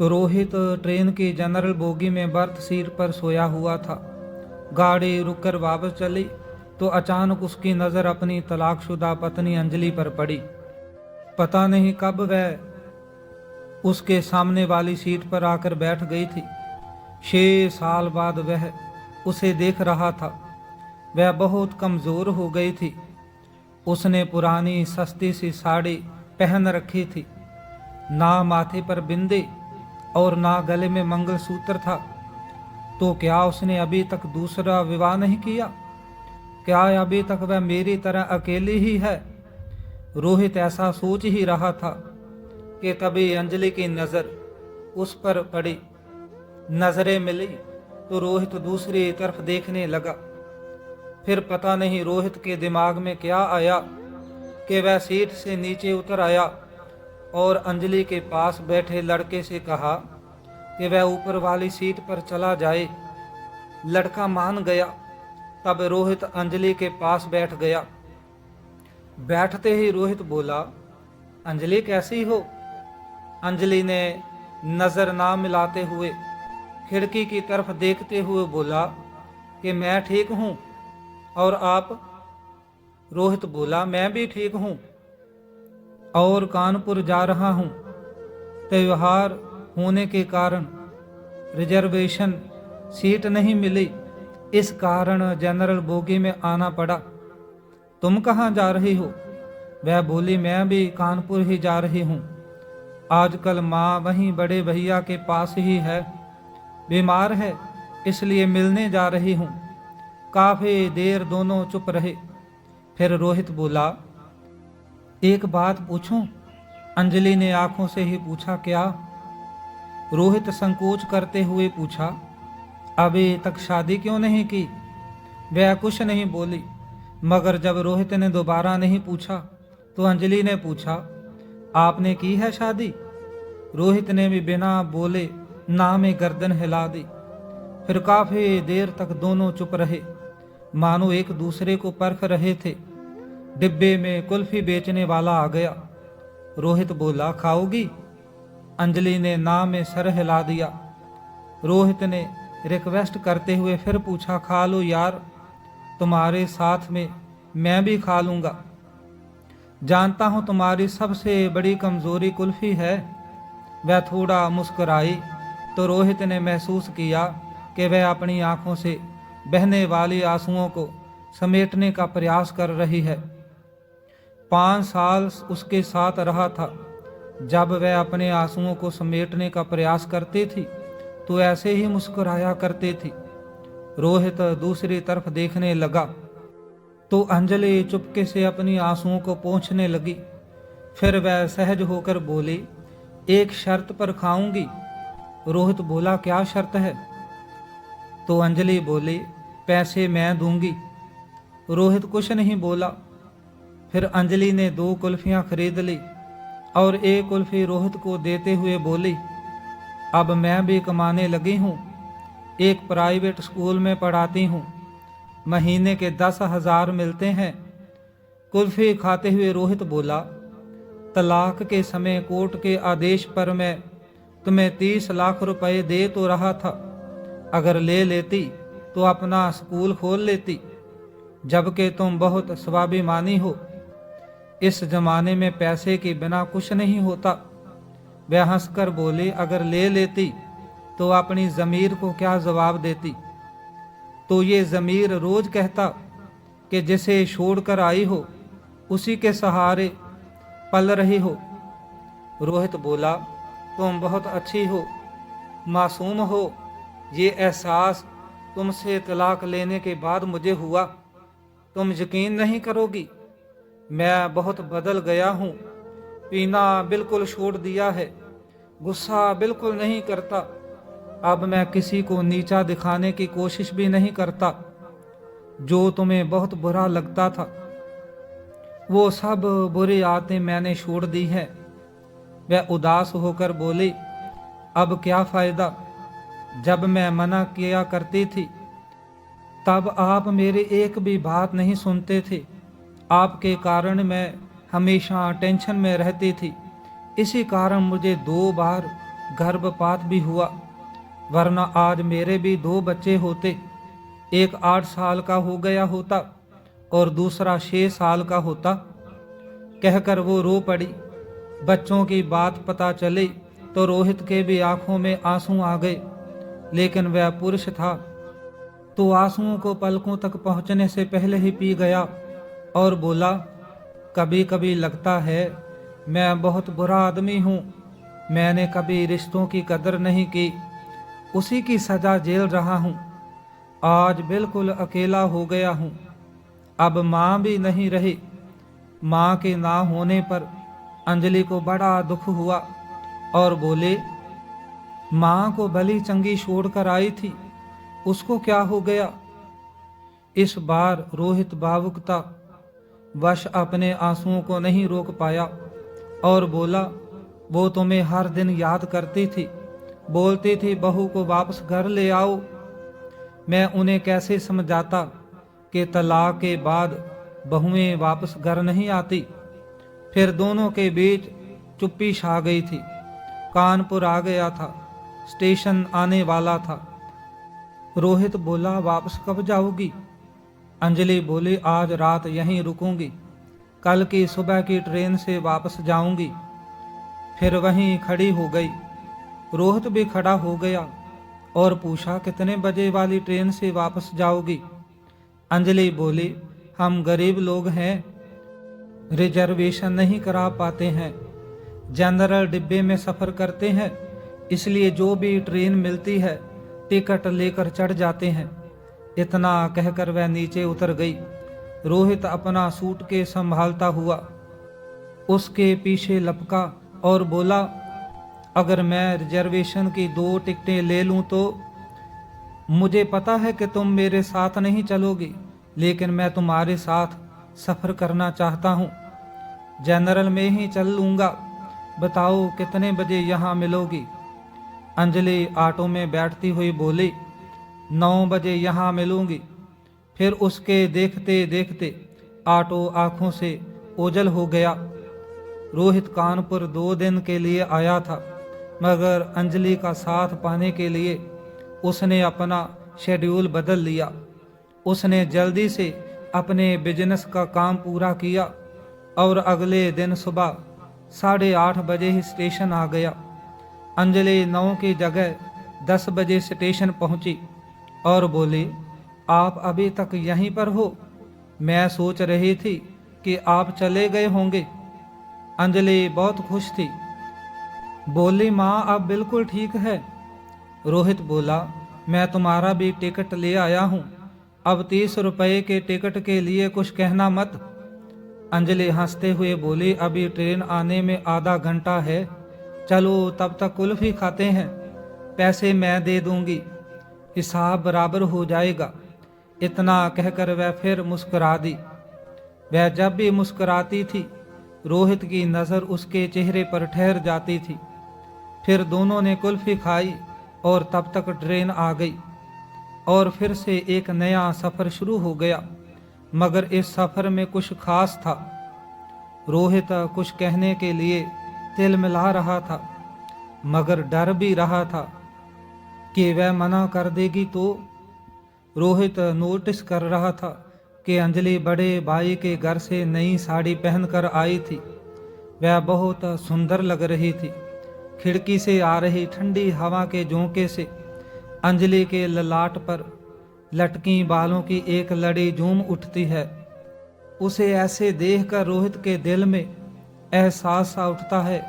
Rohit train की general bogie में birth seat पर सोया हुआ था। गाड़ी रुककर वापस चली तो अचानक उसकी नज़र अपनी तलाकशुदा पत्नी अंजलि पर पड़ी। पता नहीं कब वह उसके सामने वाली सीट पर आकर बैठ गई थी। 6 साल बाद वह उसे देख रहा था। वह बहुत कमज़ोर हो गई थी। उसने पुरानी सस्ती सी साड़ी पहन रखी थी। ना माथे पर बिंदी और ना गले में मंगलसूत्र था। तो क्या उसने अभी तक दूसरा विवाह नहीं किया? क्या अभी तक वह मेरी तरह अकेली ही है? रोहित ऐसा सोच ही रहा था कि तभी अंजलि की नज़र उस पर पड़ी। नजरें मिली तो रोहित दूसरी तरफ देखने लगा। फिर पता नहीं रोहित के दिमाग में क्या आया कि वह सीट से नीचे उतर आया और अंजलि के पास बैठे लड़के से कहा कि वह ऊपर वाली सीट पर चला जाए। लड़का मान गया। तब रोहित अंजलि के पास बैठ गया। बैठते ही रोहित बोला, अंजलि कैसी हो? अंजलि ने नजर ना मिलाते हुए खिड़की की तरफ देखते हुए बोला कि मैं ठीक हूँ। और आप? रोहित बोला, मैं भी ठीक हूँ और कानपुर जा रहा हूँ। त्योहार होने के कारण रिजर्वेशन सीट नहीं मिली, इस कारण जनरल बोगी में आना पड़ा। तुम कहाँ जा रही हो? वह बोली, मैं भी कानपुर ही जा रही हूँ। आजकल माँ वहीं बड़े भैया के पास ही है, बीमार है, इसलिए मिलने जा रही हूँ। काफ़ी देर दोनों चुप रहे। फिर रोहित बोला, एक बात पूछूं? अंजलि ने आंखों से ही पूछा, क्या? रोहित संकोच करते हुए पूछा, अभी तक शादी क्यों नहीं की? वह कुछ नहीं बोली। मगर जब रोहित ने दोबारा नहीं पूछा तो अंजलि ने पूछा, आपने की है शादी? रोहित ने भी बिना बोले ना में गर्दन हिला दी। फिर काफी देर तक दोनों चुप रहे, मानो एक दूसरे को परख रहे थे। डिब्बे में कुल्फी बेचने वाला आ गया। रोहित बोला, खाओगी? अंजलि ने ना में सर हिला दिया। रोहित ने रिक्वेस्ट करते हुए फिर पूछा, खा लो यार, तुम्हारे साथ में मैं भी खा लूंगा। जानता हूं तुम्हारी सबसे बड़ी कमजोरी कुल्फी है। वह थोड़ा मुस्कुराई तो रोहित ने महसूस किया कि वह अपनी आंखों से बहने वाली आंसुओं को समेटने का प्रयास कर रही है। 5 साल उसके साथ रहा था। जब वह अपने आंसुओं को समेटने का प्रयास करती थी तो ऐसे ही मुस्कुराया करती थी। रोहित दूसरी तरफ देखने लगा तो अंजलि चुपके से अपनी आंसुओं को पोंछने लगी। फिर वह सहज होकर बोली, एक शर्त पर खाऊंगी। रोहित बोला, क्या शर्त है? तो अंजलि बोली, पैसे मैं दूंगी। रोहित कुछ नहीं बोला। फिर अंजलि ने 2 कुल्फियां खरीद ली और एक कुल्फी रोहित को देते हुए बोली, अब मैं भी कमाने लगी हूँ, एक प्राइवेट स्कूल में पढ़ाती हूँ, महीने के 10,000 मिलते हैं। कुल्फी खाते हुए रोहित बोला, तलाक के समय कोर्ट के आदेश पर मैं तुम्हें 30 लाख रुपए दे तो रहा था। अगर ले लेती तो अपना स्कूल खोल लेती, जबकि तुम बहुत स्वाभिमानी हो। इस जमाने में पैसे के बिना कुछ नहीं होता। वह हंसकर बोली, अगर ले लेती तो अपनी ज़मीर को क्या जवाब देती? तो ये ज़मीर रोज कहता कि जिसे छोड़कर आई हो उसी के सहारे पल रही हो। रोहित बोला, तुम बहुत अच्छी हो, मासूम हो। ये एहसास तुमसे तलाक लेने के बाद मुझे हुआ। तुम यकीन नहीं करोगी, मैं बहुत बदल गया हूँ। पीना बिल्कुल छोड़ दिया है, गुस्सा बिल्कुल नहीं करता। अब मैं किसी को नीचा दिखाने की कोशिश भी नहीं करता। जो तुम्हें बहुत बुरा लगता था वो सब बुरी आदतें मैंने छोड़ दी हैं। वह उदास होकर बोली, अब क्या फ़ायदा? जब मैं मना किया करती थी तब आप मेरी एक भी बात नहीं सुनते थे। आपके कारण मैं हमेशा टेंशन में रहती थी। इसी कारण मुझे 2 बार गर्भपात भी हुआ, वरना आज मेरे भी 2 बच्चे होते। एक 8 साल का हो गया होता और दूसरा 6 साल का होता। कहकर वो रो पड़ी। बच्चों की बात पता चली तो रोहित के भी आंखों में आंसू आ गए, लेकिन वह पुरुष था तो आंसुओं को पलकों तक पहुंचने से पहले ही पी गया और बोला, कभी कभी लगता है मैं बहुत बुरा आदमी हूँ। मैंने कभी रिश्तों की कदर नहीं की, उसी की सजा झेल रहा हूँ। आज बिल्कुल अकेला हो गया हूँ। अब माँ भी नहीं रही। माँ के ना होने पर अंजलि को बड़ा दुख हुआ और बोले, माँ को भली चंगी छोड़कर आई थी, उसको क्या हो गया। इस बार रोहित भावुकता वश अपने आंसुओं को नहीं रोक पाया और बोला, वो तुम्हें हर दिन याद करती थी, बोलती थी बहू को वापस घर ले आओ। मैं उन्हें कैसे समझाता कि तलाक के बाद बहुएं वापस घर नहीं आती। फिर दोनों के बीच चुप्पी छा गई थी। कानपुर आ गया था, स्टेशन आने वाला था। रोहित बोला, वापस कब जाओगी। अंजलि बोली, आज रात यहीं रुकूंगी, कल की सुबह की ट्रेन से वापस जाऊंगी। फिर वहीं खड़ी हो गई। रोहित भी खड़ा हो गया और पूछा, कितने बजे वाली ट्रेन से वापस जाओगी। अंजलि बोली, हम गरीब लोग हैं, रिजर्वेशन नहीं करा पाते हैं, जनरल डिब्बे में सफ़र करते हैं, इसलिए जो भी ट्रेन मिलती है टिकट लेकर चढ़ जाते हैं। इतना कहकर वह नीचे उतर गई। रोहित अपना सूटकेस संभालता हुआ उसके पीछे लपका और बोला, अगर मैं रिजर्वेशन की 2 टिकटें ले लूं तो। मुझे पता है कि तुम मेरे साथ नहीं चलोगी, लेकिन मैं तुम्हारे साथ सफ़र करना चाहता हूँ। जनरल में ही चल लूँगा। बताओ कितने बजे यहाँ मिलोगी। अंजलि ऑटो में बैठती हुई बोली, 9 बजे यहाँ मिलूंगी। फिर उसके देखते देखते ऑटो आंखों से ओझल हो गया। रोहित कानपुर 2 दिन के लिए आया था, मगर अंजलि का साथ पाने के लिए उसने अपना शेड्यूल बदल लिया। उसने जल्दी से अपने बिजनेस का काम पूरा किया और अगले दिन सुबह 8:30 बजे ही स्टेशन आ गया। अंजलि 9 की जगह 10 बजे स्टेशन पहुंची और बोली, आप अभी तक यहीं पर हो। मैं सोच रही थी कि आप चले गए होंगे। अंजलि बहुत खुश थी। बोली, माँ अब बिल्कुल ठीक है। रोहित बोला, मैं तुम्हारा भी टिकट ले आया हूँ। अब 30 रुपए के टिकट के लिए कुछ कहना मत। अंजलि हंसते हुए बोली, अभी ट्रेन आने में आधा घंटा है, चलो तब तक कुल्फी खाते हैं। पैसे मैं दे दूंगी, हिसाब बराबर हो जाएगा। इतना कहकर वह फिर मुस्कुरा दी। वह जब भी मुस्कुराती थी रोहित की नज़र उसके चेहरे पर ठहर जाती थी। फिर दोनों ने कुल्फी खाई और तब तक ट्रेन आ गई और फिर से एक नया सफ़र शुरू हो गया। मगर इस सफ़र में कुछ खास था। रोहित कुछ कहने के लिए तिलमिला रहा था, मगर डर भी रहा था कि वह मना कर देगी तो। रोहित नोटिस कर रहा था कि अंजलि बड़े भाई के घर से नई साड़ी पहनकर आई थी। वह बहुत सुंदर लग रही थी। खिड़की से आ रही ठंडी हवा के झोंके से अंजलि के ललाट पर लटकी बालों की एक लड़ी झूम उठती है। उसे ऐसे देखकर रोहित के दिल में एहसास सा उठता है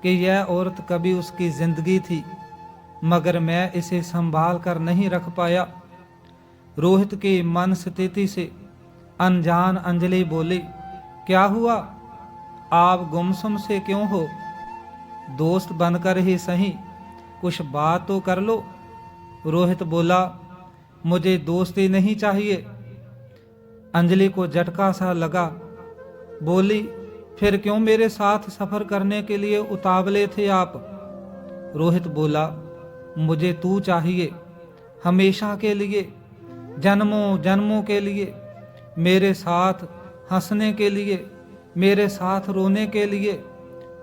कि यह औरत कभी उसकी जिंदगी थी, मगर मैं इसे संभाल कर नहीं रख पाया। रोहित की मन स्थिति से अनजान अंजलि बोली, क्या हुआ, आप गुमसुम से क्यों हो। दोस्त बनकर ही सही कुछ बात तो कर लो। रोहित बोला, मुझे दोस्ती नहीं चाहिए। अंजलि को झटका सा लगा। बोली, फिर क्यों मेरे साथ सफर करने के लिए उतावले थे आप। रोहित बोला, मुझे तू चाहिए, हमेशा के लिए, जन्मों जन्मों के लिए, मेरे साथ हंसने के लिए, मेरे साथ रोने के लिए।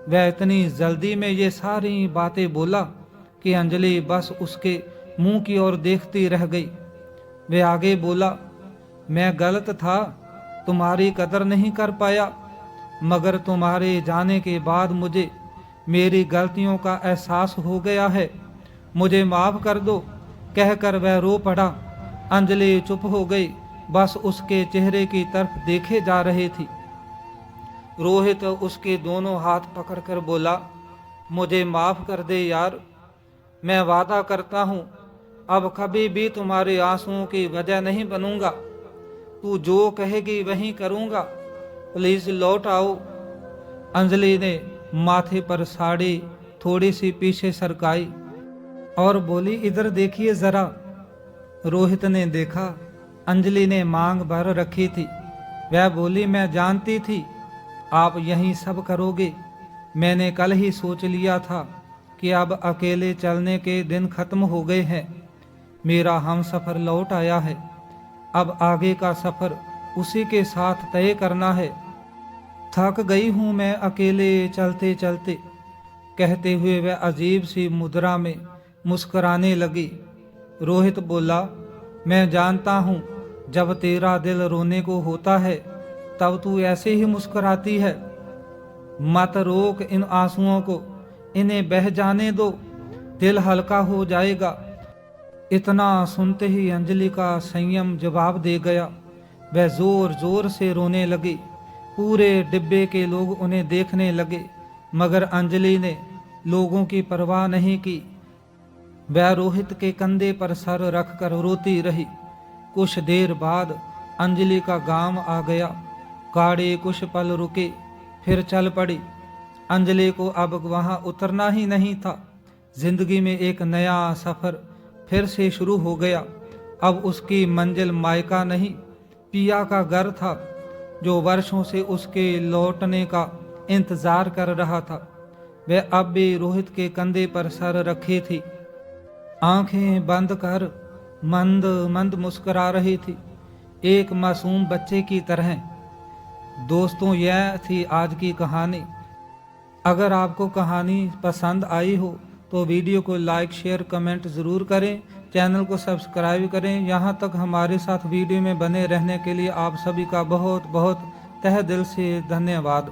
वह इतनी जल्दी में ये सारी बातें बोला कि अंजलि बस उसके मुंह की ओर देखती रह गई। वह आगे बोला, मैं गलत था, तुम्हारी कदर नहीं कर पाया, मगर तुम्हारे जाने के बाद मुझे मेरी गलतियों का एहसास हो गया है, मुझे माफ कर दो। कहकर वह रो पड़ा। अंजलि चुप हो गई, बस उसके चेहरे की तरफ देखे जा रही थी। रोहित उसके दोनों हाथ पकड़कर बोला, मुझे माफ कर दे यार, मैं वादा करता हूँ अब कभी भी तुम्हारे आंसुओं की वजह नहीं बनूंगा, तू जो कहेगी वही करूंगा, प्लीज लौट आओ। अंजलि ने माथे पर साड़ी थोड़ी सी पीछे सरकाई और बोली, इधर देखिए जरा। रोहित ने देखा, अंजलि ने मांग भर रखी थी। वह बोली, मैं जानती थी आप यही सब करोगे, मैंने कल ही सोच लिया था कि अब अकेले चलने के दिन खत्म हो गए हैं, मेरा हम सफ़र लौट आया है, अब आगे का सफ़र उसी के साथ तय करना है, थक गई हूँ मैं अकेले चलते चलते। कहते हुए वह अजीब सी मुद्रा में मुस्कुराने लगी। रोहित बोला, मैं जानता हूँ जब तेरा दिल रोने को होता है तब तू ऐसे ही मुस्कुराती है, मत रोक इन आंसुओं को, इन्हें बह जाने दो, दिल हल्का हो जाएगा। इतना सुनते ही अंजलि का संयम जवाब दे गया। वह जोर जोर से रोने लगी। पूरे डिब्बे के लोग उन्हें देखने लगे, मगर अंजलि ने लोगों की परवाह नहीं की। वह रोहित के कंधे पर सर रखकर रोती रही। कुछ देर बाद अंजलि का गांव आ गया। गाड़ी कुछ पल रुके, फिर चल पड़ी। अंजलि को अब वहां उतरना ही नहीं था। जिंदगी में एक नया सफर फिर से शुरू हो गया। अब उसकी मंजिल मायका नहीं, पिया का घर था, जो वर्षों से उसके लौटने का इंतजार कर रहा था। वह अब भी रोहित के कंधे पर सर रखी थी, आंखें बंद कर मंद मंद मुस्कुरा रही थी, एक मासूम बच्चे की तरह। दोस्तों, यह थी आज की कहानी। अगर आपको कहानी पसंद आई हो तो वीडियो को लाइक, शेयर, कमेंट ज़रूर करें। चैनल को सब्सक्राइब करें। यहाँ तक हमारे साथ वीडियो में बने रहने के लिए आप सभी का बहुत बहुत तहे दिल से धन्यवाद।